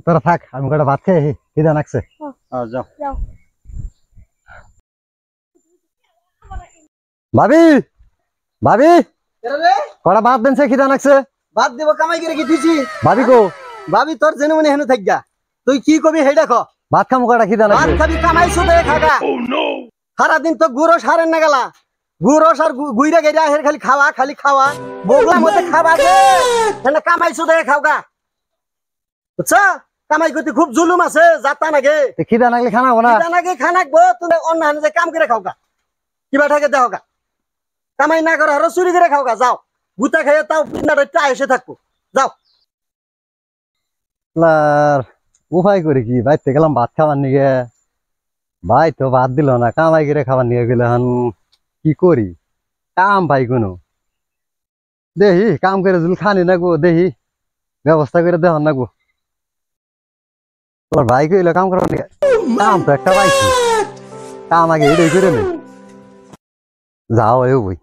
তোরা থাক আমি কটা ভাত খেয়ে আসি খিদে লাগছে যাও যাও ভাবি ভাবি কটা ভাত দেন খিদে লাগছে ভাত দিব কামাই করে দিছি ভাবি কো ভাবি তোর জেনে মনে হেন থাক গা তুই কি কবি হেই দেখো ভাত খামো কটা খিদে ভাত লাগছে খাবি কামাইছো দে খাগা সারাদিন তো গুরস হারেন না গেলা গুরস আর গুইরা গেরা হের খালি খাওয়া বগলা মতে খাবা দে হেনা কামাইছো দে খাওগা বুঝছা কামাই করতে খুব জুলুম আছে যাতা নাগে খিদে লাগলে খানা হবো না খিদা নাগে খানাকবো তুমি অন্য হানে যে কাম করে খাওগা কিবা থাকে দেহগা কামাই না করে আরো চুরি করে খাওগা যাও গুতা খাইয়ে তাও পিন্নাটা এসে থাকবো যাও আর উপায় করি কি বাইতে গেলাম ভাত খাবার নিয়ে ভাই তো ভাত দিল না কামাই করে খাবার নিয়ে গেলে কি করি কাম ভাই কোনো দেখি কাম করে যদি খানি না গো দেখি ব্যবস্থা করে দেখ না গো তোর ভাই কইলো কাম করার নিয়ে কাম তো একটা পাইছি কাম আগে এটাই করে নেই যাও এ বই